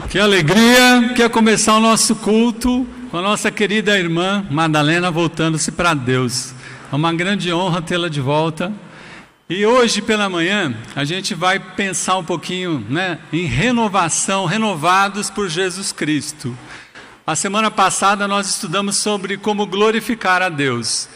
Que alegria que é começar o nosso culto com a nossa querida irmã Madalena voltando-se para Deus. É uma grande honra tê-la de volta. E hoje pela manhã a gente vai pensar um pouquinho, em renovação, renovados por Jesus Cristo. A semana passada nós estudamos sobre como glorificar a Deus.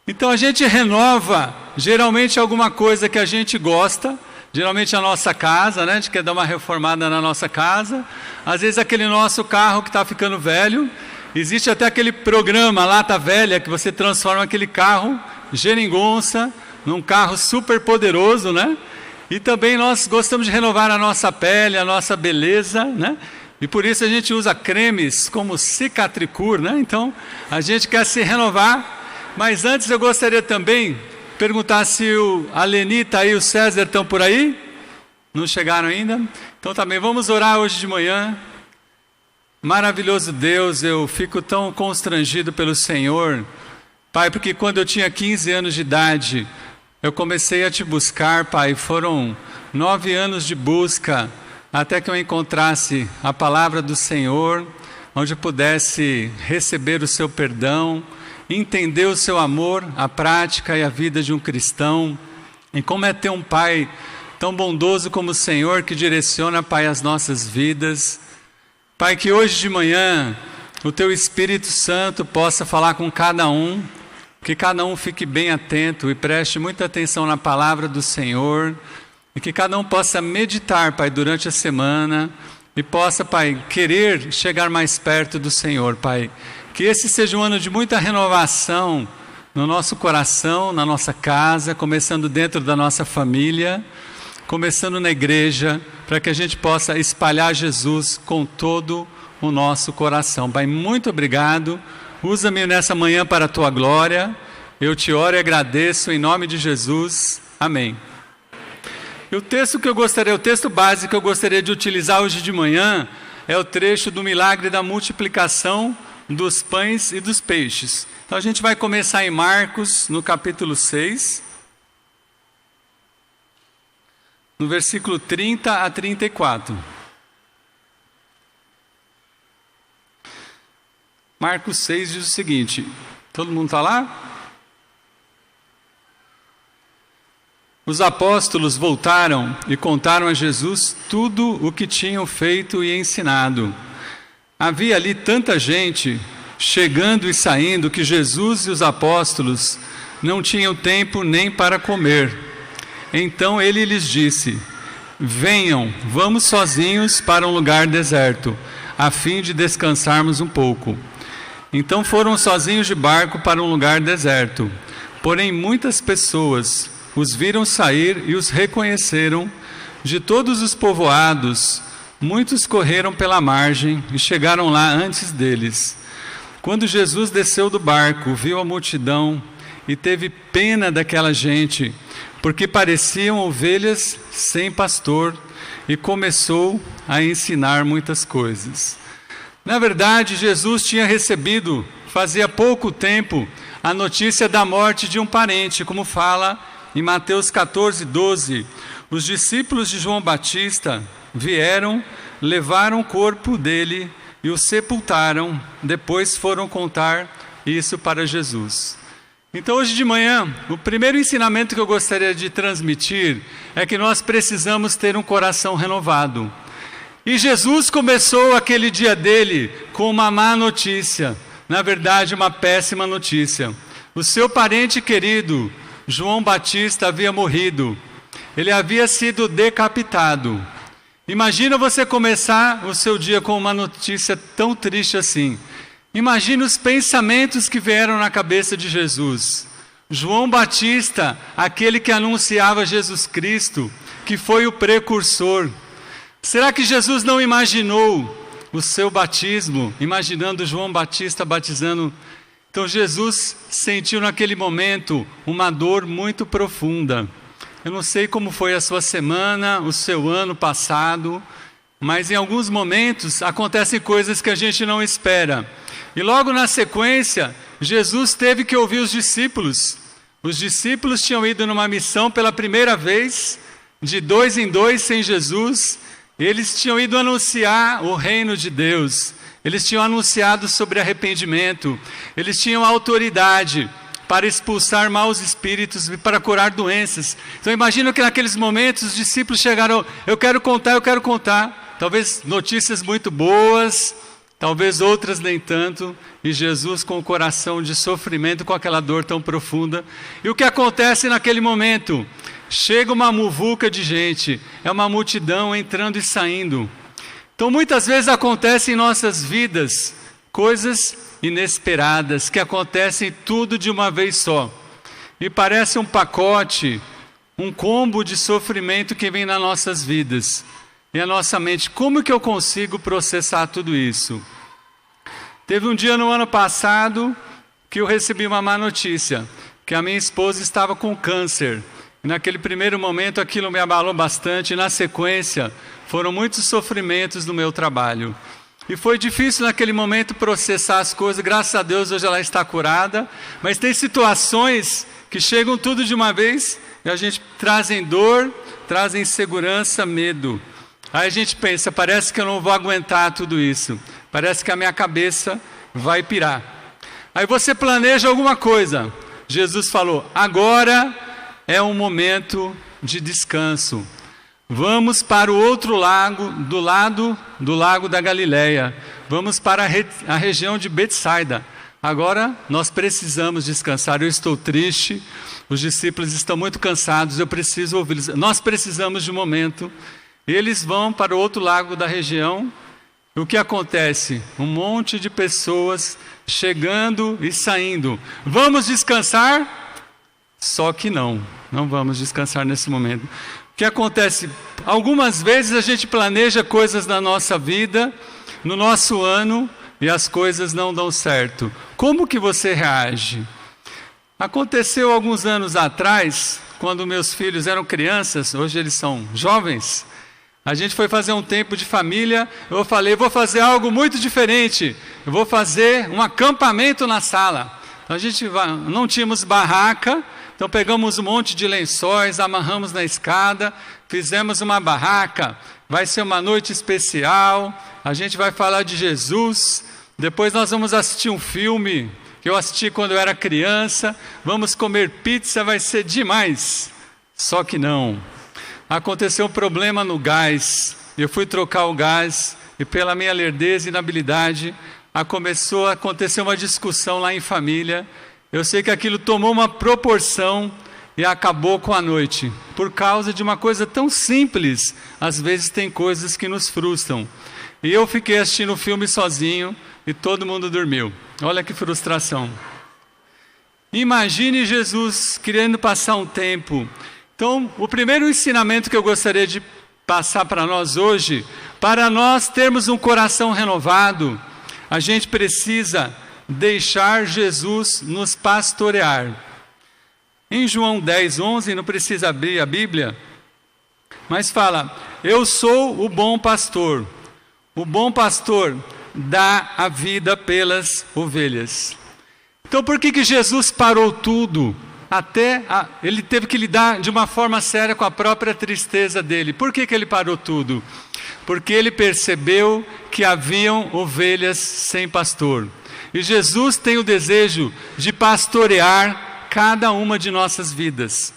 Então a gente renova geralmente alguma coisa que a gente gosta. Geralmente a nossa casa, a gente quer dar uma reformada na nossa casa. Às vezes aquele nosso carro que está ficando velho. Existe até aquele programa Lata Velha, que você transforma aquele carro geringonça num carro super poderoso, E também nós gostamos de renovar a nossa pele, a nossa beleza, E por isso a gente usa cremes como Cicatricure, Então a gente quer se renovar. Mas antes eu gostaria também perguntar se a Lenita e o César estão por aí? Não chegaram ainda? Então também vamos orar hoje de manhã. Maravilhoso Deus, eu fico tão constrangido pelo Senhor, Pai, porque quando eu tinha 15 anos de idade, eu comecei a te buscar, Pai. Foram 9 anos de busca, até que eu encontrasse a palavra do Senhor, onde eu pudesse receber o seu perdão, entender o seu amor, a prática e a vida de um cristão, e como é ter um Pai tão bondoso como o Senhor, que direciona, Pai, as nossas vidas. Pai, que hoje de manhã o Teu Espírito Santo possa falar com cada um, que cada um fique bem atento e preste muita atenção na palavra do Senhor, e que cada um possa meditar, Pai, durante a semana, e possa, Pai, querer chegar mais perto do Senhor, Pai. Que esse seja um ano de muita renovação no nosso coração, na nossa casa, começando dentro da nossa família, começando na igreja, para que a gente possa espalhar Jesus com todo o nosso coração. Pai, muito obrigado. Usa-me nessa manhã para a Tua glória. Eu te oro e agradeço em nome de Jesus. Amém. E o texto básico que eu gostaria de utilizar hoje de manhã é o trecho do milagre da multiplicação dos pães e dos peixes. Então a gente vai começar em Marcos, no capítulo 6, no versículo 30 a 34. Marcos 6 diz o seguinte, todo mundo está lá? Os apóstolos voltaram e contaram a Jesus tudo o que tinham feito e ensinado. Havia ali tanta gente chegando e saindo que Jesus e os apóstolos não tinham tempo nem para comer. Então ele lhes disse: venham, vamos sozinhos para um lugar deserto, a fim de descansarmos um pouco. Então foram sozinhos de barco para um lugar deserto. Porém muitas pessoas os viram sair e os reconheceram. De todos os povoados, muitos correram pela margem e chegaram lá antes deles. Quando Jesus desceu do barco, viu a multidão e teve pena daquela gente, porque pareciam ovelhas sem pastor, e começou a ensinar muitas coisas. Na verdade, Jesus tinha recebido, fazia pouco tempo, a notícia da morte de um parente, como fala em Mateus 14, 12. Os discípulos de João Batista vieram, levaram o corpo dele e o sepultaram, depois foram contar isso para Jesus. Então hoje de manhã, o primeiro ensinamento que eu gostaria de transmitir é que nós precisamos ter um coração renovado. E Jesus começou aquele dia dele com uma má notícia, na verdade uma péssima notícia. O seu parente querido, João Batista, havia morrido. Ele havia sido decapitado. Imagina você começar o seu dia com uma notícia tão triste assim. Imagina os pensamentos que vieram na cabeça de Jesus. João Batista, aquele que anunciava Jesus Cristo, que foi o precursor. Será que Jesus não imaginou o seu batismo, imaginando João Batista batizando? Então Jesus sentiu naquele momento uma dor muito profunda. Eu não sei como foi a sua semana, o seu ano passado, mas em alguns momentos acontecem coisas que a gente não espera. E logo na sequência, Jesus teve que ouvir os discípulos. Os discípulos tinham ido numa missão pela primeira vez, de 2 em 2 sem Jesus, Eles tinham ido anunciar o reino de Deus. Eles tinham anunciado sobre arrependimento. Eles tinham autoridade para expulsar maus espíritos e para curar doenças. Então imagino que naqueles momentos os discípulos chegaram, eu quero contar. Talvez notícias muito boas, talvez outras nem tanto. E Jesus com o coração de sofrimento, com aquela dor tão profunda. E o que acontece naquele momento? Chega uma muvuca de gente, é uma multidão entrando e saindo. Então muitas vezes acontecem em nossas vidas coisas inesperadas, que acontecem tudo de uma vez só. E parece um pacote, um combo de sofrimento que vem nas nossas vidas. E a nossa mente, como que eu consigo processar tudo isso? Teve um dia no ano passado que eu recebi uma má notícia, que a minha esposa estava com câncer. E naquele primeiro momento aquilo me abalou bastante, e na sequência foram muitos sofrimentos no meu trabalho. E foi difícil naquele momento processar as coisas, graças a Deus hoje ela está curada, mas tem situações que chegam tudo de uma vez e a gente trazem dor, trazem insegurança, medo. Aí a gente pensa, parece que eu não vou aguentar tudo isso, parece que a minha cabeça vai pirar. Aí você planeja alguma coisa, Jesus falou, agora é um momento de descanso. Vamos para o outro lago, do lago da Galileia. Vamos para a região de Betsaida. Agora nós precisamos descansar. Eu estou triste, os discípulos estão muito cansados, eu preciso ouvi-los. Nós precisamos de um momento. Eles vão para o outro lago da região. O que acontece? Um monte de pessoas chegando e saindo. Vamos descansar? Só que não vamos descansar nesse momento. O que acontece? Algumas vezes a gente planeja coisas na nossa vida, no nosso ano, e as coisas não dão certo. Como que você reage? Aconteceu alguns anos atrás, quando meus filhos eram crianças, hoje eles são jovens, a gente foi fazer um tempo de família, eu falei, vou fazer algo muito diferente, eu vou fazer um acampamento na sala. Então não tínhamos barraca, então pegamos um monte de lençóis, amarramos na escada, fizemos uma barraca, vai ser uma noite especial, a gente vai falar de Jesus, depois nós vamos assistir um filme que eu assisti quando eu era criança, vamos comer pizza, vai ser demais. Só que não. Aconteceu um problema no gás, eu fui trocar o gás e pela minha lerdeza e inabilidade, começou a acontecer uma discussão lá em família. Eu sei que aquilo tomou uma proporção e acabou com a noite. Por causa de uma coisa tão simples, às vezes tem coisas que nos frustram. E eu fiquei assistindo o filme sozinho e todo mundo dormiu. Olha que frustração. Imagine Jesus querendo passar um tempo. Então, o primeiro ensinamento que eu gostaria de passar para nós hoje, para nós termos um coração renovado, a gente precisa deixar Jesus nos pastorear. Em João 10:11, não precisa abrir a Bíblia, mas fala, eu sou o bom pastor. O bom pastor dá a vida pelas ovelhas. Então por que Jesus parou tudo? Ele teve que lidar de uma forma séria com a própria tristeza dele. Por que ele parou tudo? Porque ele percebeu que haviam ovelhas sem pastor. E Jesus tem o desejo de pastorear cada uma de nossas vidas.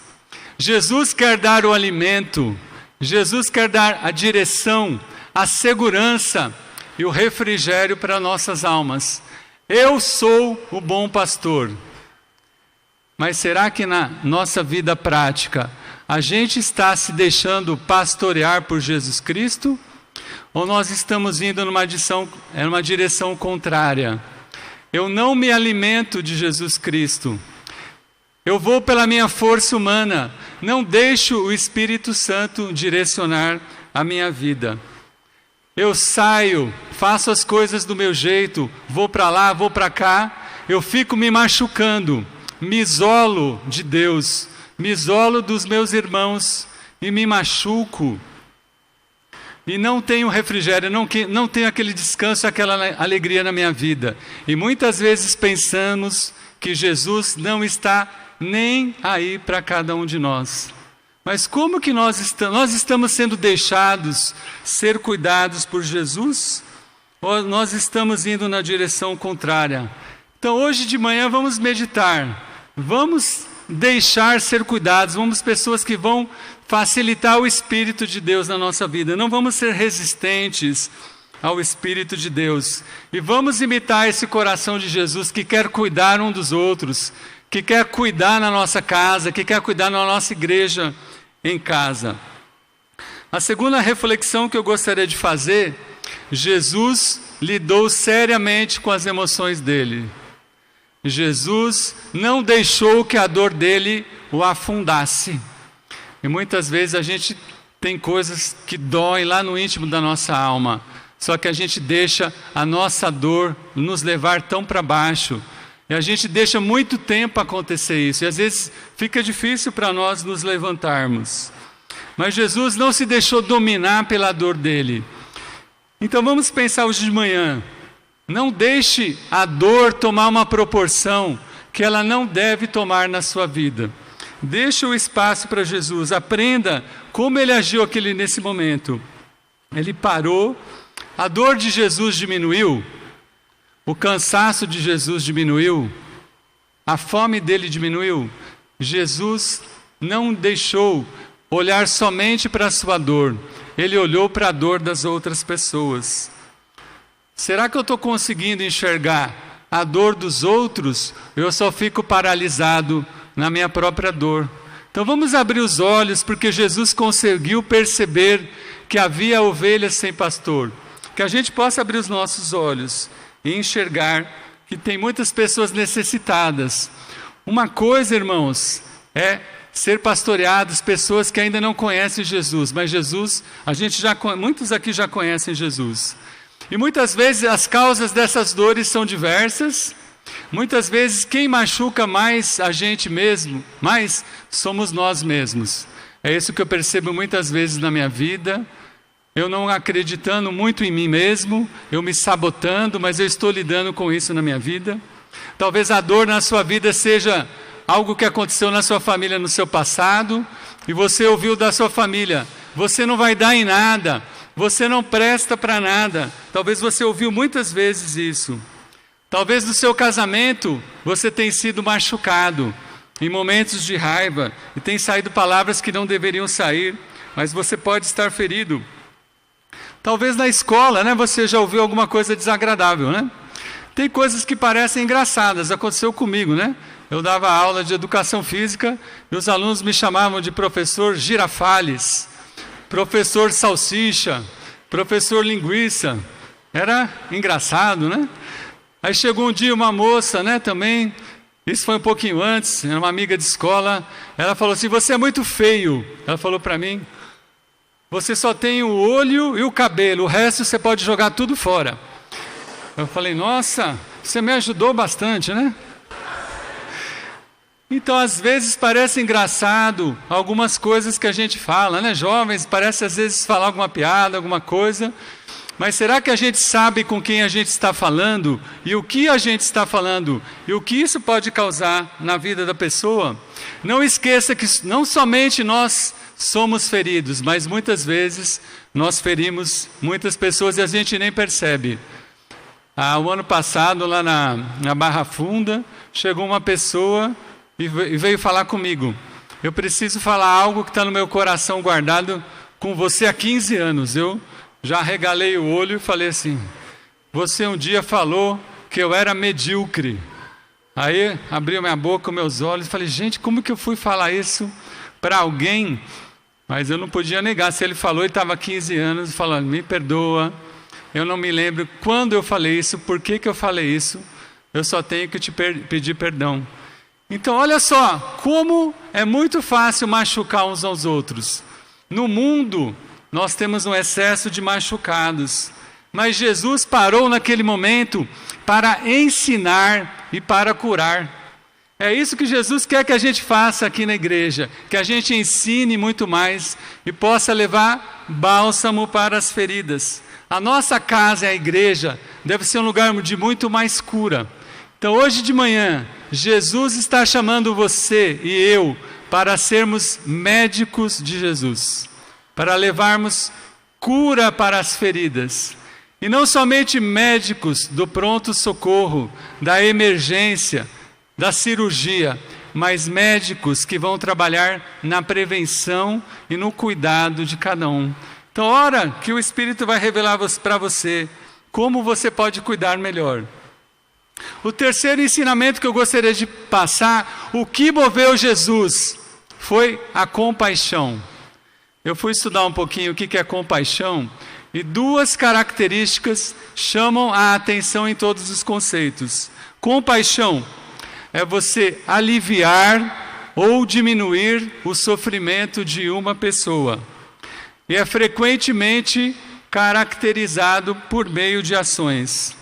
Jesus quer dar o alimento, Jesus quer dar a direção, a segurança e o refrigério para nossas almas. Eu sou o bom pastor. Mas será que na nossa vida prática a gente está se deixando pastorear por Jesus Cristo? Ou nós estamos indo numa direção contrária? Eu não me alimento de Jesus Cristo. Eu vou pela minha força humana. Não deixo o Espírito Santo direcionar a minha vida. Eu saio, faço as coisas do meu jeito, vou para lá, vou para cá. Eu fico me machucando, me isolo de Deus, me isolo dos meus irmãos e me machuco. E não tenho refrigério, não tenho aquele descanso, aquela alegria na minha vida. E muitas vezes pensamos que Jesus não está nem aí para cada um de nós. Mas como que nós estamos sendo deixados ser cuidados por Jesus? Ou nós estamos indo na direção contrária? Então hoje de manhã vamos meditar, vamos deixar ser cuidados, vamos pessoas que vão facilitar o Espírito de Deus na nossa vida, não vamos ser resistentes ao Espírito de Deus, e vamos imitar esse coração de Jesus que quer cuidar um dos outros, que quer cuidar na nossa casa, que quer cuidar na nossa igreja em casa. A segunda reflexão que eu gostaria de fazer, Jesus lidou seriamente com as emoções dele. Jesus não deixou que a dor dele o afundasse. E muitas vezes a gente tem coisas que doem lá no íntimo da nossa alma, só que a gente deixa a nossa dor nos levar tão para baixo, e a gente deixa muito tempo acontecer isso, e às vezes fica difícil para nós nos levantarmos. Mas Jesus não se deixou dominar pela dor dele. Então vamos pensar hoje de manhã, não deixe a dor tomar uma proporção que ela não deve tomar na sua vida. Deixe o espaço para Jesus, aprenda como ele agiu nesse momento. Ele parou, a dor de Jesus diminuiu, o cansaço de Jesus diminuiu, a fome dele diminuiu. Jesus não deixou olhar somente para a sua dor, ele olhou para a dor das outras pessoas. Será que eu estou conseguindo enxergar a dor dos outros? Eu só fico paralisado na minha própria dor. Então vamos abrir os olhos, porque Jesus conseguiu perceber que havia ovelhas sem pastor. Que a gente possa abrir os nossos olhos e enxergar que tem muitas pessoas necessitadas. Uma coisa, irmãos, é ser pastoreados, pessoas que ainda não conhecem Jesus, mas Jesus, muitos aqui já conhecem Jesus. E muitas vezes as causas dessas dores são diversas. Muitas vezes quem machuca mais a gente mesmo, mais somos nós mesmos. É isso que eu percebo muitas vezes na minha vida. Eu não acreditando muito em mim mesmo, eu me sabotando, mas eu estou lidando com isso na minha vida. Talvez a dor na sua vida seja algo que aconteceu na sua família no seu passado, e você ouviu da sua família: você não vai dar em nada, você não presta para nada. Talvez você ouviu muitas vezes isso. Talvez no seu casamento você tenha sido machucado em momentos de raiva e tem saído palavras que não deveriam sair, mas você pode estar ferido. Talvez na escola, né, você já ouviu alguma coisa desagradável, né? Tem coisas que parecem engraçadas, aconteceu comigo, né? Eu dava aula de educação física e os alunos me chamavam de professor girafales, professor salsicha, professor linguiça. Era engraçado, né? Aí chegou um dia uma moça, né, também, isso foi um pouquinho antes, era uma amiga de escola, ela falou assim: você é muito feio. Ela falou para mim: você só tem o olho e o cabelo, o resto você pode jogar tudo fora. Eu falei: nossa, você me ajudou bastante, né? Então, às vezes parece engraçado algumas coisas que a gente fala, né? Jovens, parece às vezes falar alguma piada, alguma coisa. Mas será que a gente sabe com quem a gente está falando? E o que a gente está falando? E o que isso pode causar na vida da pessoa? Não esqueça que não somente nós somos feridos, mas muitas vezes nós ferimos muitas pessoas e a gente nem percebe. O ano passado, lá na Barra Funda, chegou uma pessoa e veio falar comigo: eu preciso falar algo que está no meu coração guardado com você há 15 anos. Eu já regalei o olho e falei assim: você um dia falou que eu era medíocre. Aí abri minha boca, meus olhos, e falei: gente, como que eu fui falar isso para alguém? Mas eu não podia negar. Se ele falou, ele estava há 15 anos falando: me perdoa, eu não me lembro quando eu falei isso, por que eu falei isso, eu só tenho que te pedir perdão. Então olha só, como é muito fácil machucar uns aos outros. No mundo nós temos um excesso de machucados, mas Jesus parou naquele momento para ensinar e para curar. É isso que Jesus quer que a gente faça aqui na igreja, que a gente ensine muito mais e possa levar bálsamo para as feridas. A nossa casa, a igreja, deve ser um lugar de muito mais cura. Então hoje de manhã, Jesus está chamando você e eu para sermos médicos de Jesus, para levarmos cura para as feridas. E não somente médicos do pronto-socorro, da emergência, da cirurgia, mas médicos que vão trabalhar na prevenção e no cuidado de cada um. Então, ora que o Espírito vai revelar para você como você pode cuidar melhor. O terceiro ensinamento que eu gostaria de passar, o que moveu Jesus, foi a compaixão. Eu fui estudar um pouquinho o que é compaixão, e duas características chamam a atenção em todos os conceitos. Compaixão é você aliviar ou diminuir o sofrimento de uma pessoa. E é frequentemente caracterizado por meio de ações.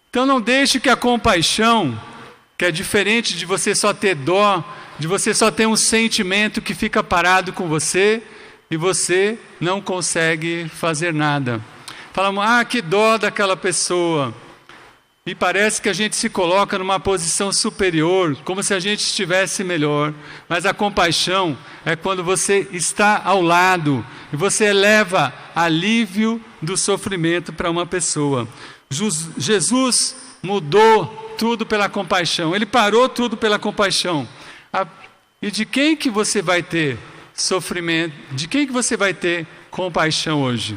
Então não deixe que a compaixão, que é diferente de você só ter dó, de você só ter um sentimento que fica parado com você e você não consegue fazer nada. Falamos, que dó daquela pessoa. E parece que a gente se coloca numa posição superior, como se a gente estivesse melhor. Mas a compaixão é quando você está ao lado e você leva alívio do sofrimento para uma pessoa. Jesus mudou tudo pela compaixão. Ele parou tudo pela compaixão. E de quem que você vai ter sofrimento? De quem que você vai ter compaixão hoje?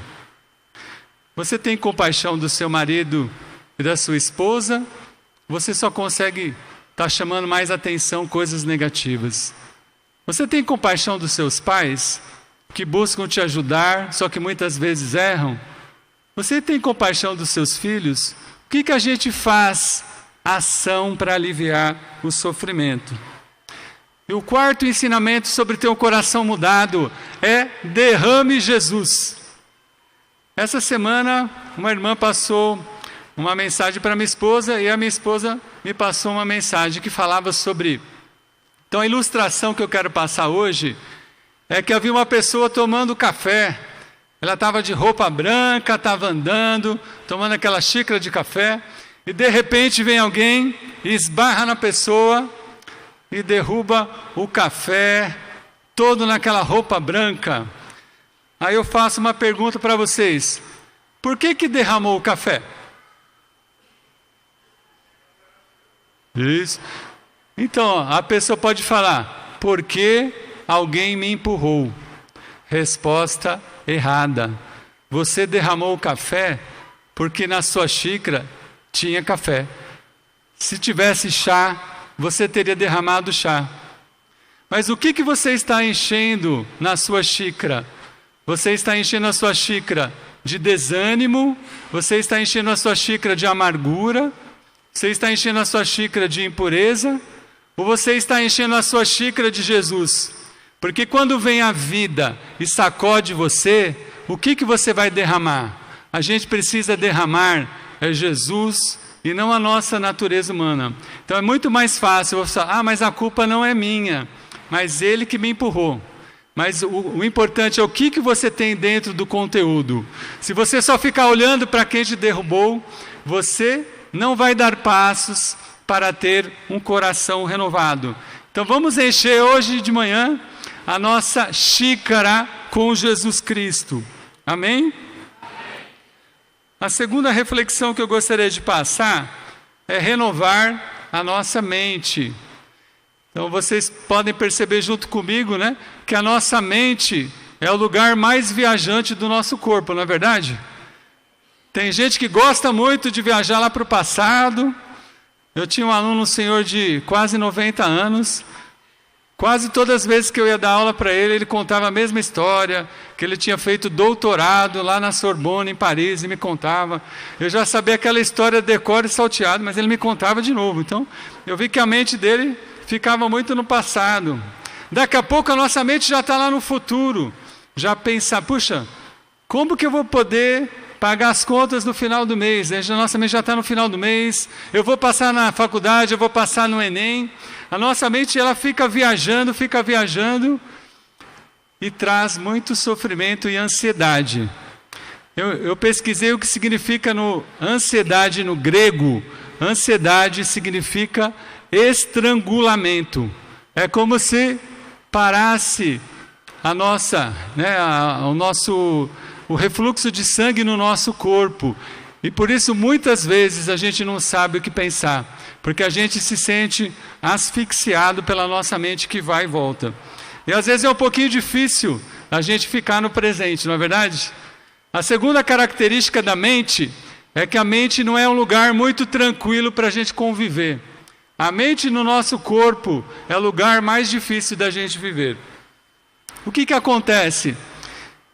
Você tem compaixão do seu marido e da sua esposa? Você só consegue estar chamando mais atenção coisas negativas. Você tem compaixão dos seus pais, que buscam te ajudar, só que muitas vezes erram? Você tem compaixão dos seus filhos? O que a gente faz? Ação para aliviar o sofrimento. E o quarto ensinamento sobre ter um coração mudado é derrame Jesus. Essa semana, uma irmã passou uma mensagem para minha esposa e a minha esposa me passou uma mensagem que falava sobre... Então a ilustração que eu quero passar hoje é que havia uma pessoa tomando café. Ela estava de roupa branca, estava andando, tomando aquela xícara de café, e de repente vem alguém e esbarra na pessoa e derruba o café todo naquela roupa branca. Aí eu faço uma pergunta para vocês: por que derramou o café? Isso. Então, a pessoa pode falar, porque alguém me empurrou. Resposta errada. Você derramou o café porque na sua xícara tinha café. Se tivesse chá, você teria derramado chá. Mas o que você está enchendo na sua xícara? Você está enchendo a sua xícara de desânimo? Você está enchendo a sua xícara de amargura? Você está enchendo a sua xícara de impureza? Ou você está enchendo a sua xícara de Jesus? Porque quando vem a vida e sacode você, o que você vai derramar? A gente precisa derramar Jesus e não a nossa natureza humana. Então é muito mais fácil você falar, mas a culpa não é minha, mas ele que me empurrou. Mas o importante é o que você tem dentro do conteúdo. Se você só ficar olhando para quem te derrubou, você não vai dar passos para ter um coração renovado. Então vamos encher hoje de manhã a nossa xícara com Jesus Cristo. Amém? A segunda reflexão que eu gostaria de passar é renovar a nossa mente. Então vocês podem perceber junto comigo, né, que a nossa mente é o lugar mais viajante do nosso corpo, não é verdade? Tem gente que gosta muito de viajar lá para o passado. Eu tinha um aluno, um senhor de quase 90 anos. Quase todas as vezes que eu ia dar aula para ele, ele contava a mesma história, que ele tinha feito doutorado lá na Sorbonne, em Paris, e me contava. Eu já sabia aquela história de decor e salteado, mas ele me contava de novo. Então, eu vi que a mente dele ficava muito no passado. Daqui a pouco a nossa mente já está lá no futuro. Já pensa, puxa, como que eu vou poder pagar as contas no final do mês? A nossa mente já está no final do mês. Eu vou passar na faculdade, eu vou passar no Enem. A nossa mente ela fica viajando e traz muito sofrimento e ansiedade. Eu pesquisei o que significa ansiedade no grego. Ansiedade significa estrangulamento. É como se parasse o refluxo de sangue no nosso corpo. E por isso muitas vezes a gente não sabe o que pensar, porque a gente se sente asfixiado pela nossa mente que vai e volta. E às vezes é um pouquinho difícil a gente ficar no presente, não é verdade? A segunda característica da mente é que a mente não é um lugar muito tranquilo para a gente conviver. A mente no nosso corpo é o lugar mais difícil da gente viver. O que acontece?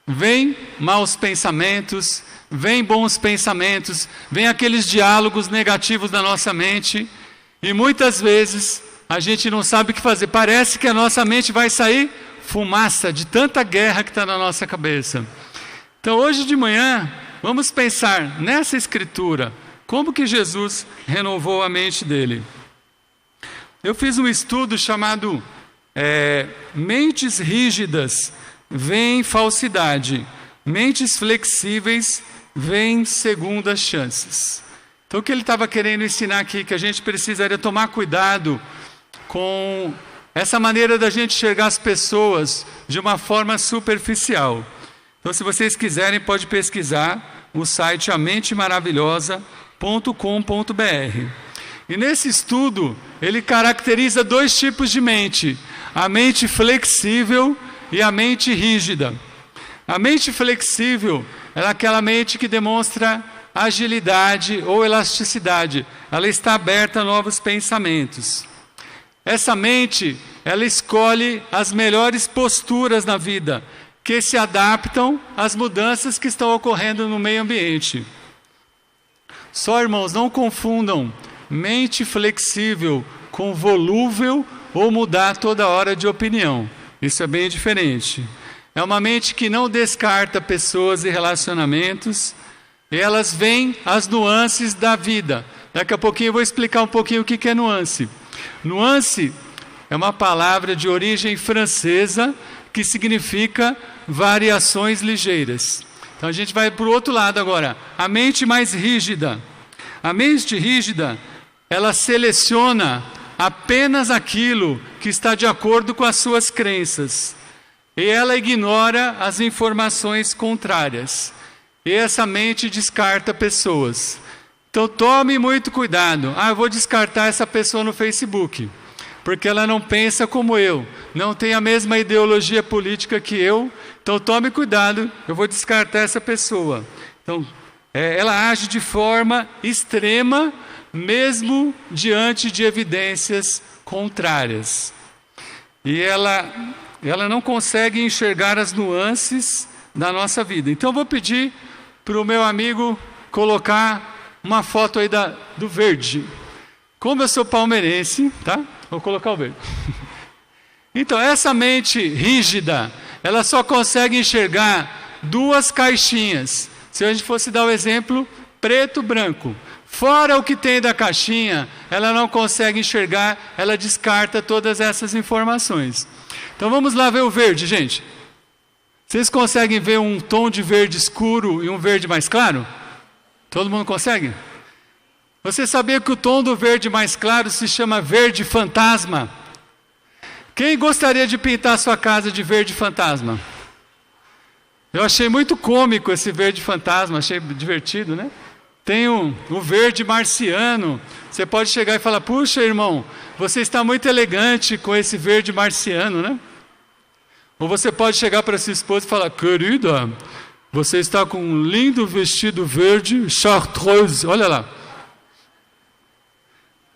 Vem maus pensamentos, vem bons pensamentos, vem aqueles diálogos negativos da nossa mente, e muitas vezes a gente não sabe o que fazer. Parece que a nossa mente vai sair fumaça de tanta guerra que está na nossa cabeça. Então hoje de manhã, vamos pensar nessa escritura, como que Jesus renovou a mente dele. Eu fiz um estudo chamado Mentes Rígidas vem falsidade, mentes flexíveis vem segundas chances. Então o que ele estava querendo ensinar aqui, que a gente precisaria tomar cuidado com essa maneira da gente enxergar as pessoas de uma forma superficial. Então se vocês quiserem, pode pesquisar o site amentemaravilhosa.com.br. E nesse estudo, ele caracteriza dois tipos de mente: a mente flexível e a mente rígida. A mente flexível é aquela mente que demonstra agilidade ou elasticidade. Ela está aberta a novos pensamentos. Essa mente, ela escolhe as melhores posturas na vida, que se adaptam às mudanças que estão ocorrendo no meio ambiente. Só, irmãos, não confundam mente flexível com volúvel ou mudar toda hora de opinião. Isso é bem diferente. É uma mente que não descarta pessoas e relacionamentos, e elas veem as nuances da vida. Daqui a pouquinho eu vou explicar um pouquinho o que é nuance. Nuance é uma palavra de origem francesa que significa variações ligeiras. Então a gente vai para o outro lado agora. A mente mais rígida. A mente rígida, ela seleciona apenas aquilo que está de acordo com as suas crenças. E ela ignora as informações contrárias. E essa mente descarta pessoas. Então tome muito cuidado. Eu vou descartar essa pessoa no Facebook, porque ela não pensa como eu, não tem a mesma ideologia política que eu. Então tome cuidado, eu vou descartar essa pessoa. Então ela age de forma extrema, mesmo diante de evidências contrárias. E ela não consegue enxergar as nuances da nossa vida. Então eu vou pedir para o meu amigo colocar uma foto aí do verde. Como eu sou palmeirense, tá? Vou colocar o verde. Então essa mente rígida, ela só consegue enxergar duas caixinhas. Se a gente fosse dar o exemplo, preto e branco. Fora o que tem da caixinha, ela não consegue enxergar, ela descarta todas essas informações. Então vamos lá ver o verde, gente. Vocês conseguem ver um tom de verde escuro e um verde mais claro? Todo mundo consegue? Você sabia que o tom do verde mais claro se chama verde fantasma? Quem gostaria de pintar sua casa de verde fantasma? Eu achei muito cômico esse verde fantasma, achei divertido, né? Tem o verde marciano. Você pode chegar e falar: puxa, irmão, você está muito elegante com esse verde marciano, né? Ou você pode chegar para sua esposa e falar: querida, você está com um lindo vestido verde chartreuse. Olha lá.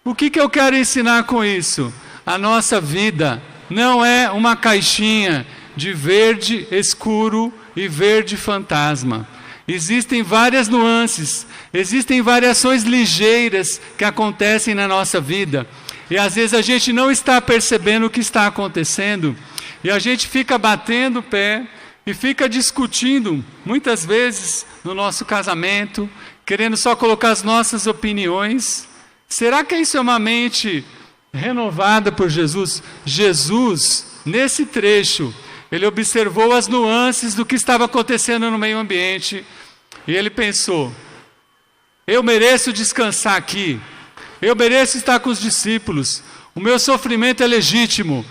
O que eu quero ensinar com isso? A nossa vida não é uma caixinha de verde escuro e verde fantasma. Existem várias nuances, existem variações ligeiras que acontecem na nossa vida. E às vezes a gente não está percebendo o que está acontecendo. E a gente fica batendo o pé e fica discutindo, muitas vezes, no nosso casamento, querendo só colocar as nossas opiniões. Será que isso é uma mente renovada por Jesus? Jesus, nesse trecho, ele observou as nuances do que estava acontecendo no meio ambiente. E ele pensou: eu mereço descansar aqui. Eu mereço estar com os discípulos. O meu sofrimento é legítimo.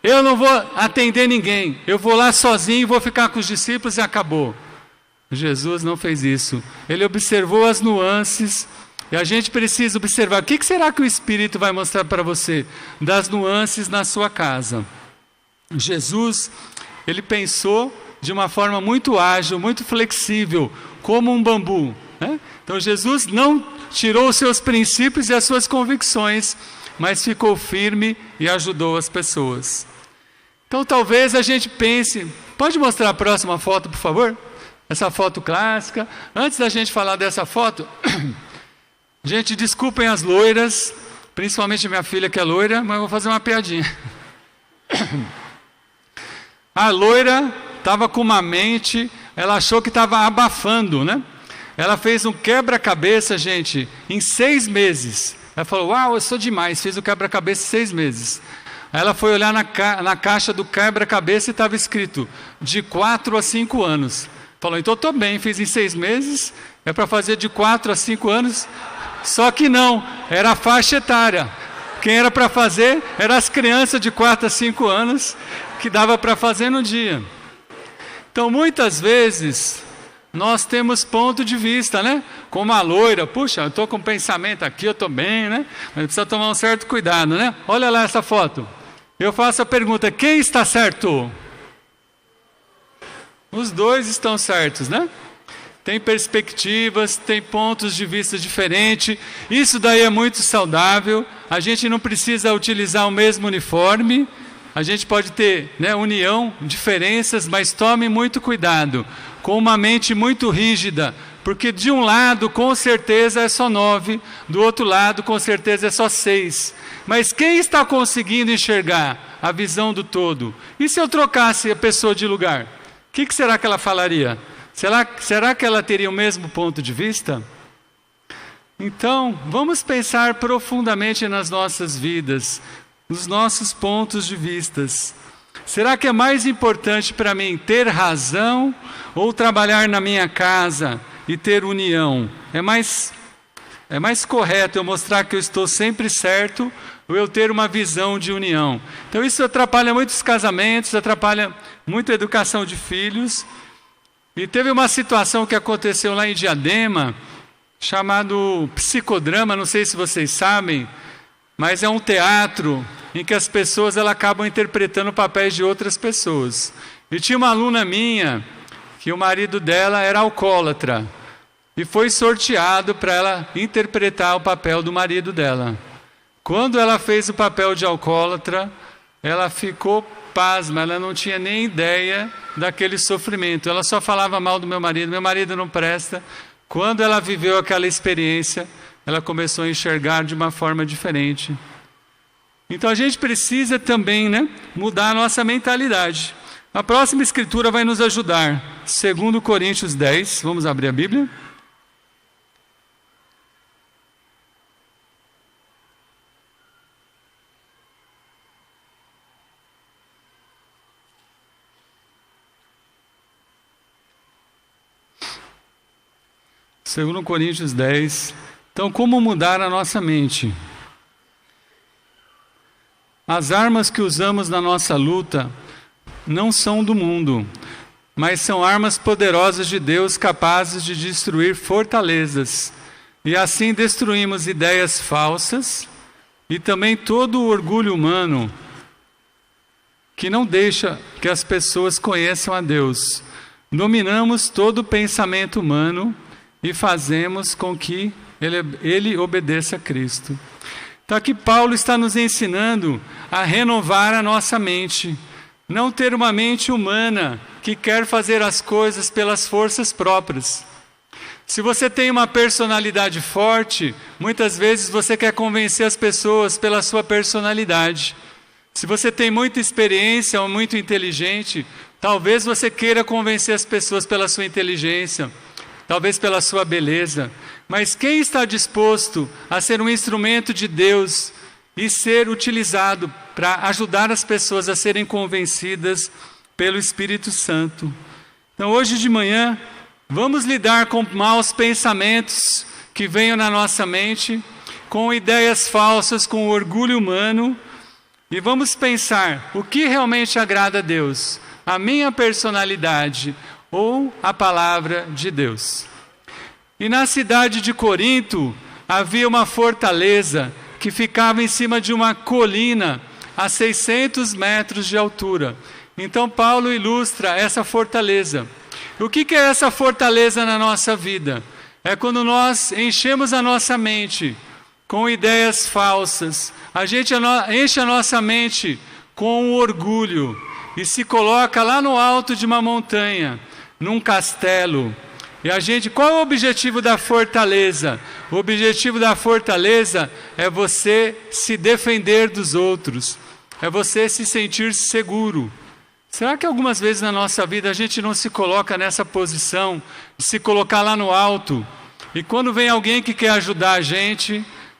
eu não vou atender ninguém, eu vou lá sozinho, vou ficar com os discípulos e acabou. Jesus não fez isso. Ele observou as nuances, e a gente precisa observar. O que será que o Espírito vai mostrar para você das nuances na sua casa? Jesus, ele pensou de uma forma muito ágil, muito flexível, como um bambu, né? Então Jesus não tirou os seus princípios e as suas convicções, mas ficou firme e ajudou as pessoas. Então talvez a gente pense, pode mostrar a próxima foto, por favor? Essa foto clássica. Antes da gente falar dessa foto, gente, desculpem as loiras, principalmente minha filha que é loira, mas eu vou fazer uma piadinha. A loira estava com uma mente, ela achou que estava abafando, né? Ela fez um quebra-cabeça, gente, em 6 meses. Ela falou, uau, eu sou demais, fiz o quebra-cabeça em 6 meses. Aí ela foi olhar na caixa do quebra-cabeça e estava escrito, de 4 a 5 anos. Falou, então estou bem, fiz em 6 meses, é para fazer de 4 a 5 anos. Só que não, era a faixa etária. Quem era para fazer eram as crianças de 4 a 5 anos, que dava para fazer no dia. Então, muitas vezes, nós temos ponto de vista, né? Como a loira, puxa, eu estou com pensamento aqui, eu estou bem, né? Mas precisa tomar um certo cuidado, né? Olha lá essa foto. Eu faço a pergunta, quem está certo? Os dois estão certos, né? Tem perspectivas, tem pontos de vista diferentes. Isso daí é muito saudável. A gente não precisa utilizar o mesmo uniforme. A gente pode ter, né, união, diferenças, mas tome muito cuidado com uma mente muito rígida, porque de um lado com certeza é só 9, do outro lado com certeza é só 6. Mas quem está conseguindo enxergar a visão do todo? E se eu trocasse a pessoa de lugar? O que será que ela falaria? Será que ela teria o mesmo ponto de vista? Então, vamos pensar profundamente nas nossas vidas, nos nossos pontos de vistas. Será que é mais importante para mim ter razão ou trabalhar na minha casa e ter união? É mais correto eu mostrar que eu estou sempre certo ou eu ter uma visão de união? Então isso atrapalha muitos casamentos, atrapalha muito a educação de filhos. E teve uma situação que aconteceu lá em Diadema, chamado psicodrama, não sei se vocês sabem, mas é um teatro em que as pessoas acabam interpretando papéis de outras pessoas. E tinha uma aluna minha, que o marido dela era alcoólatra, e foi sorteado para ela interpretar o papel do marido dela. Quando ela fez o papel de alcoólatra, ela ficou pasma, ela não tinha nem ideia daquele sofrimento. Ela só falava mal do meu marido não presta. Quando ela viveu aquela experiência, ela começou a enxergar de uma forma diferente. Então a gente precisa também, né, mudar a nossa mentalidade. A próxima escritura vai nos ajudar. 2 Coríntios 10, vamos abrir a Bíblia. Segundo Coríntios 10. Então, como mudar a nossa mente? As armas que usamos na nossa luta não são do mundo, mas são armas poderosas de Deus capazes de destruir fortalezas. E assim destruímos ideias falsas e também todo o orgulho humano que não deixa que as pessoas conheçam a Deus. Dominamos todo o pensamento humano e fazemos com que ele obedeça a Cristo. Então aqui Paulo está nos ensinando a renovar a nossa mente. Não ter uma mente humana que quer fazer as coisas pelas forças próprias. Se você tem uma personalidade forte, muitas vezes você quer convencer as pessoas pela sua personalidade. Se você tem muita experiência ou muito inteligente, talvez você queira convencer as pessoas pela sua inteligência, talvez pela sua beleza. Mas quem está disposto a ser um instrumento de Deus e ser utilizado para ajudar as pessoas a serem convencidas pelo Espírito Santo? Então hoje de manhã, vamos lidar com maus pensamentos que venham na nossa mente, com ideias falsas, com orgulho humano, e vamos pensar o que realmente agrada a Deus, a minha personalidade ou a palavra de Deus. E na cidade de Corinto havia uma fortaleza que ficava em cima de uma colina a 600 metros de altura. Então Paulo ilustra essa fortaleza. O que é essa fortaleza na nossa vida? É quando nós enchemos a nossa mente com ideias falsas. A gente enche a nossa mente com orgulho e se coloca lá no alto de uma montanha, num castelo. E qual é o objetivo da fortaleza? O objetivo da fortaleza é você se defender dos outros, é você se sentir seguro. Será que algumas vezes na nossa vida a gente não se coloca nessa posição de se colocar lá no alto? E quando vem alguém que quer ajudar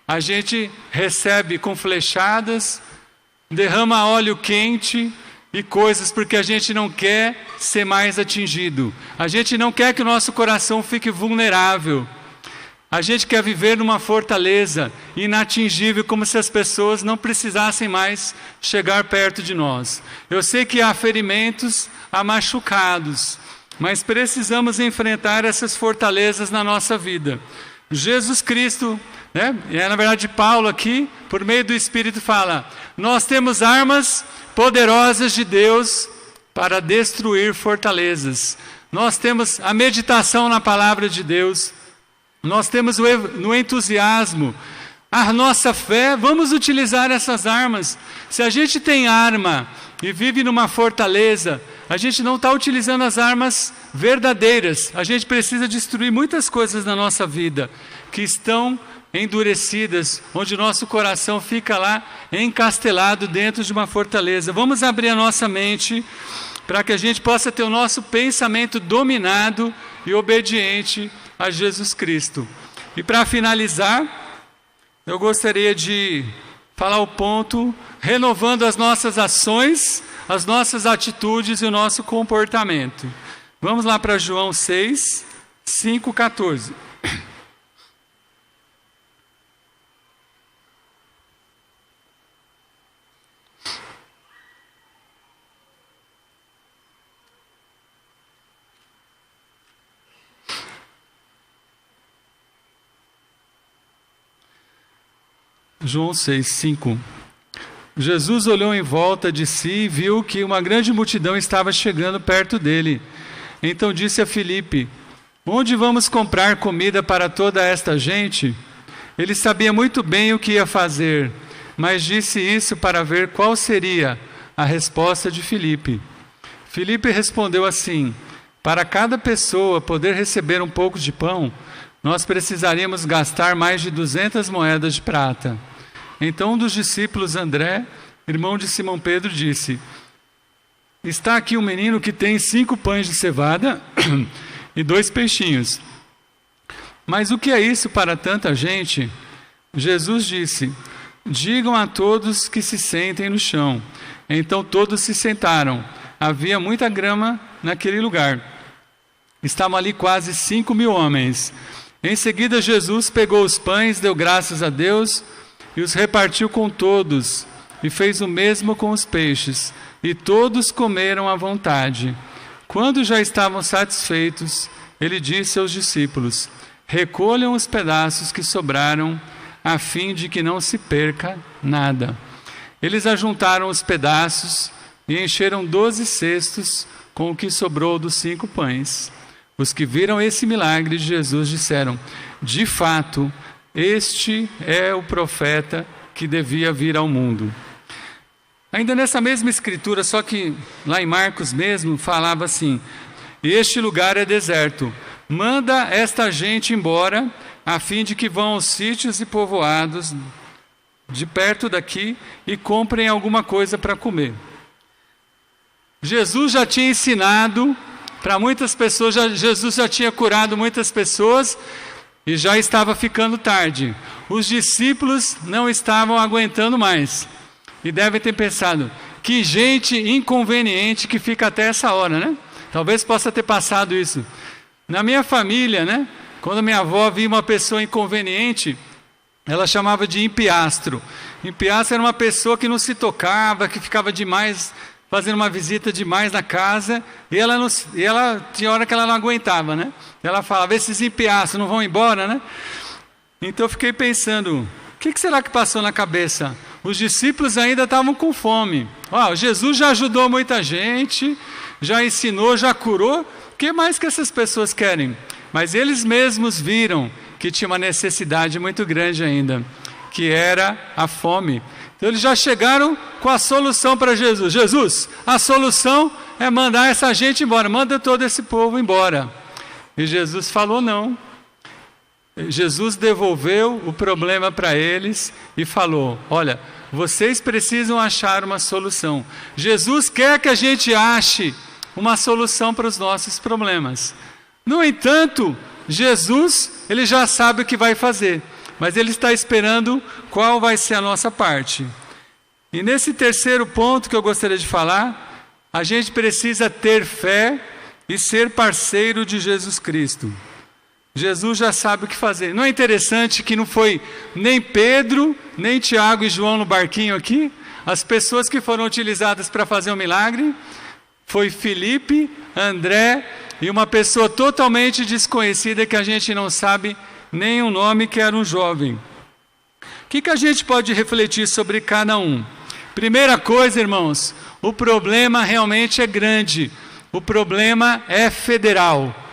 a gente recebe com flechadas, derrama óleo quente e coisas, porque a gente não quer ser mais atingido. A gente não quer que o nosso coração fique vulnerável. A gente quer viver numa fortaleza inatingível, como se as pessoas não precisassem mais chegar perto de nós. Eu sei que há ferimentos, há machucados, mas precisamos enfrentar essas fortalezas na nossa vida. Jesus Cristo, na verdade Paulo aqui, por meio do Espírito fala, nós temos armas poderosas de Deus para destruir fortalezas. Nós temos a meditação na palavra de Deus, nós temos no entusiasmo, a nossa fé, vamos utilizar essas armas. Se a gente tem arma e vive numa fortaleza, a gente não está utilizando as armas verdadeiras. A gente precisa destruir muitas coisas na nossa vida que estão endurecidas, onde nosso coração fica lá encastelado dentro de uma fortaleza. Vamos abrir a nossa mente para que a gente possa ter o nosso pensamento dominado e obediente a Jesus Cristo. E para finalizar, eu gostaria de falar o ponto, renovando as nossas ações, as nossas atitudes e o nosso comportamento. Vamos lá para João 6, 5, 14. João 6, 5. Jesus olhou em volta de si e viu que uma grande multidão estava chegando perto dele. Então disse a Filipe, onde vamos comprar comida para toda esta gente? Ele sabia muito bem o que ia fazer, mas disse isso para ver qual seria a resposta de Filipe. Filipe respondeu assim, para cada pessoa poder receber um pouco de pão, nós precisaríamos gastar mais de 200 moedas de prata. Então um dos discípulos, André, irmão de Simão Pedro, disse, está aqui um menino que tem 5 pães de cevada e 2 peixinhos. Mas o que é isso para tanta gente? Jesus disse, digam a todos que se sentem no chão. Então todos se sentaram. Havia muita grama naquele lugar. Estavam ali quase 5.000 homens. Em seguida Jesus pegou os pães, deu graças a Deus e os repartiu com todos, e fez o mesmo com os peixes, e todos comeram à vontade. Quando já estavam satisfeitos, ele disse aos discípulos, recolham os pedaços que sobraram, a fim de que não se perca nada. Eles ajuntaram os pedaços e encheram 12 cestos com o que sobrou dos 5 pães. Os que viram esse milagre de Jesus disseram, de fato, este é o profeta que devia vir ao mundo. Ainda nessa mesma escritura, só que lá em Marcos mesmo, falava assim, este lugar é deserto, manda esta gente embora, a fim de que vão aos sítios e povoados de perto daqui e comprem alguma coisa para comer. Jesus já tinha ensinado para muitas pessoas, Jesus já tinha curado muitas pessoas e já estava ficando tarde. Os discípulos não estavam aguentando mais e devem ter pensado, que gente inconveniente que fica até essa hora, né? Talvez possa ter passado isso. Na minha família, né? Quando minha avó via uma pessoa inconveniente, ela chamava de empiastro. Empiastro era uma pessoa que não se tocava, que ficava demais, fazendo uma visita demais na casa, e ela tinha hora que ela não aguentava, né? Ela falava, esses empiastros não vão embora, né? Então eu fiquei pensando, o que será que passou na cabeça? Os discípulos ainda estavam com fome. Jesus já ajudou muita gente, já ensinou, já curou, o que mais que essas pessoas querem? Mas eles mesmos viram que tinha uma necessidade muito grande ainda, que era a fome. Então eles já chegaram com a solução para Jesus. Jesus, a solução é mandar essa gente embora, manda todo esse povo embora. E Jesus falou não. Jesus devolveu o problema para eles e falou, olha, vocês precisam achar uma solução. Jesus quer que a gente ache uma solução para os nossos problemas. No entanto, Jesus, ele já sabe o que vai fazer, mas ele está esperando qual vai ser a nossa parte. E nesse terceiro ponto que eu gostaria de falar, a gente precisa ter fé e ser parceiro de Jesus Cristo. Jesus já sabe o que fazer. Não é interessante que não foi nem Pedro, nem Tiago e João no barquinho aqui? As pessoas que foram utilizadas para fazer o milagre foi Filipe, André e uma pessoa totalmente desconhecida que a gente não sabe nem o nome, que era um jovem. O que a gente pode refletir sobre cada um? Primeira coisa, irmãos, o problema realmente é grande. O problema é federal.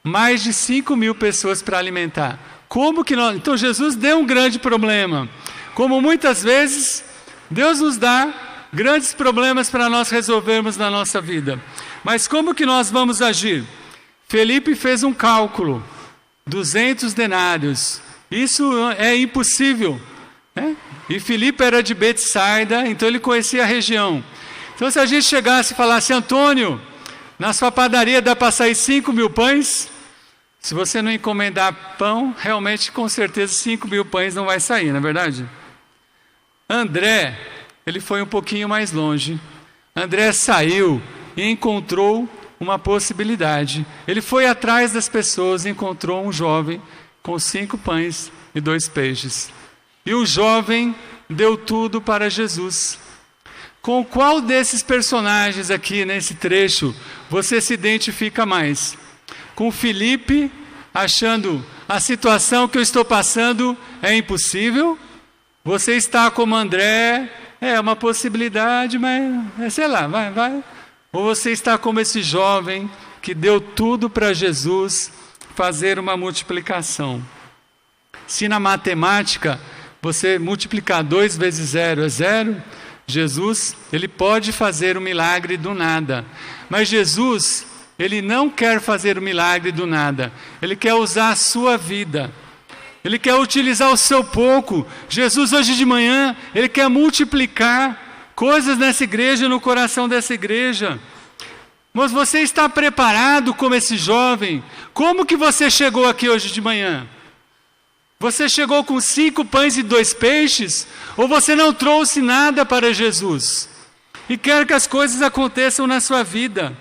Mais de 5.000 pessoas para alimentar. Como que nós... Então Jesus deu um grande problema. Como muitas vezes Deus nos dá grandes problemas para nós resolvermos na nossa vida. Mas como que nós vamos agir? Felipe fez um cálculo, 200 denários. Isso é impossível, né? E Felipe era de Betsaida, então ele conhecia a região. Então se a gente chegasse e falasse, Antônio, na sua padaria dá para sair 5.000 pães? Se você não encomendar pão, realmente com certeza 5.000 pães não vai sair, não é verdade? André, ele foi um pouquinho mais longe. André saiu e encontrou uma possibilidade. Ele foi atrás das pessoas e encontrou um jovem com 5 pães e 2 peixes. E o jovem deu tudo para Jesus. Com qual desses personagens aqui nesse trecho você se identifica mais? Com Filipe, achando a situação que eu estou passando é impossível? Você está como André, é uma possibilidade, mas sei lá, vai. Ou você está como esse jovem que deu tudo para Jesus fazer uma multiplicação. Se na matemática você multiplicar 2 vezes 0 é 0, Jesus, ele pode fazer um milagre do nada. Mas Jesus, ele não quer fazer o milagre do nada. Ele quer usar a sua vida. Ele quer utilizar o seu pouco. Jesus hoje de manhã, ele quer multiplicar coisas nessa igreja, no coração dessa igreja. Mas você está preparado como esse jovem? Como que você chegou aqui hoje de manhã? Você chegou com 5 pães e 2 peixes? Ou você não trouxe nada para Jesus? E quer que as coisas aconteçam na sua vida?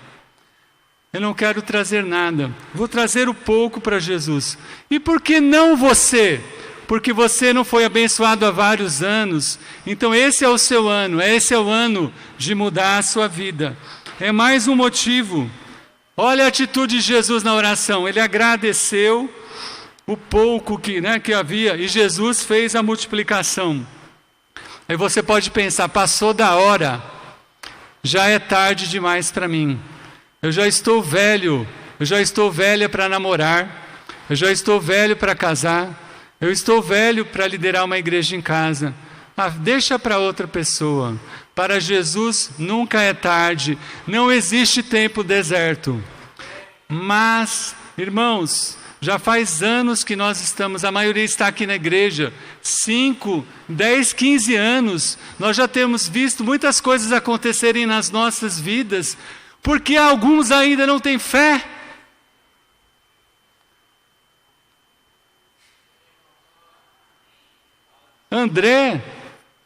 Eu não quero trazer nada. Vou trazer o pouco para Jesus. E por que não você? Porque você não foi abençoado há vários anos. Então esse é o seu ano. Esse é o ano de mudar a sua vida. É mais um motivo. Olha a atitude de Jesus na oração. Ele agradeceu o pouco que havia, e Jesus fez a multiplicação. Aí você pode pensar, passou da hora, já é tarde demais para mim. Eu já estou velho, eu já estou velha para namorar, eu já estou velho para casar, eu estou velho para liderar uma igreja em casa. Deixa para outra pessoa. Para Jesus nunca é tarde, não existe tempo deserto. Mas, irmãos, já faz anos que nós estamos, a maioria está aqui na igreja, 5, 10, 15 anos, nós já temos visto muitas coisas acontecerem nas nossas vidas, porque alguns ainda não têm fé. André,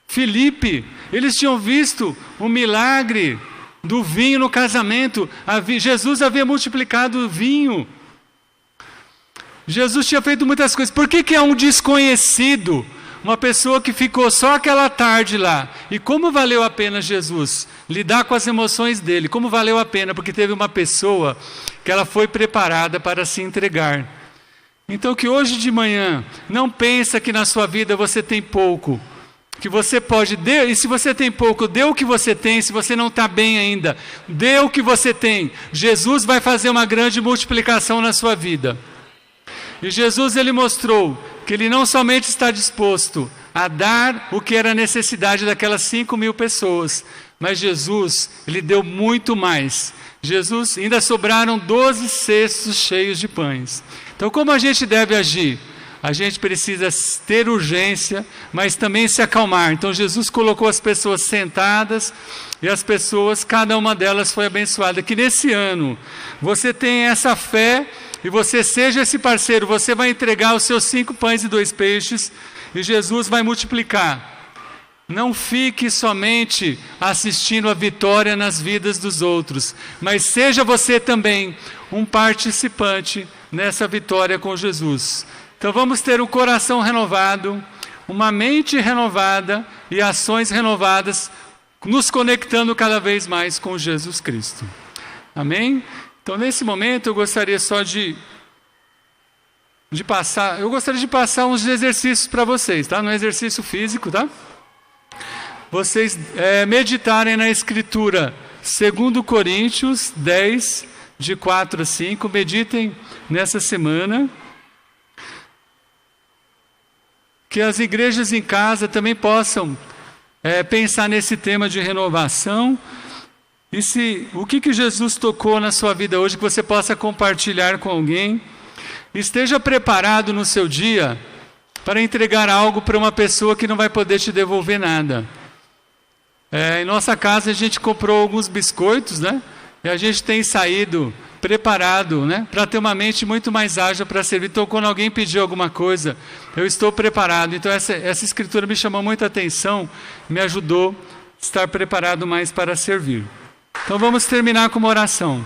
Filipe, eles tinham visto o milagre do vinho no casamento. Jesus havia multiplicado o vinho. Jesus tinha feito muitas coisas. Por que é um desconhecido, uma pessoa que ficou só aquela tarde lá. E como valeu a pena Jesus lidar com as emoções dele? Como valeu a pena? Porque teve uma pessoa que ela foi preparada para se entregar. Então que hoje de manhã, não pensa que na sua vida você tem pouco. Que você pode, e se você tem pouco, dê o que você tem. Se você não está bem ainda, dê o que você tem. Jesus vai fazer uma grande multiplicação na sua vida. E Jesus, ele mostrou que ele não somente está disposto a dar o que era a necessidade daquelas 5.000 pessoas, mas Jesus, ele deu muito mais. Jesus, ainda sobraram 12 cestos cheios de pães. Então como a gente deve agir? A gente precisa ter urgência, mas também se acalmar. Então Jesus colocou as pessoas sentadas e as pessoas, cada uma delas foi abençoada. Que nesse ano você tenha essa fé e você seja esse parceiro. Você vai entregar os seus 5 pães e 2 peixes e Jesus vai multiplicar. Não fique somente assistindo a vitória nas vidas dos outros, mas seja você também um participante nessa vitória com Jesus. Então vamos ter um coração renovado, uma mente renovada e ações renovadas, nos conectando cada vez mais com Jesus Cristo. Amém? Então nesse momento eu gostaria só de passar uns exercícios para vocês, tá? Não é exercício físico, tá? Vocês meditarem na Escritura, 2 Coríntios 10, de 4 a 5, meditem nessa semana. Que as igrejas em casa também possam pensar nesse tema de renovação. E o que Jesus tocou na sua vida hoje, que você possa compartilhar com alguém. Esteja preparado no seu dia para entregar algo para uma pessoa que não vai poder te devolver nada. Em nossa casa a gente comprou alguns biscoitos, né? E a gente tem saído preparado, né, para ter uma mente muito mais ágil para servir. Então, quando alguém pedir alguma coisa, eu estou preparado. Então, essa escritura me chamou muita atenção, me ajudou a estar preparado mais para servir. Então, vamos terminar com uma oração.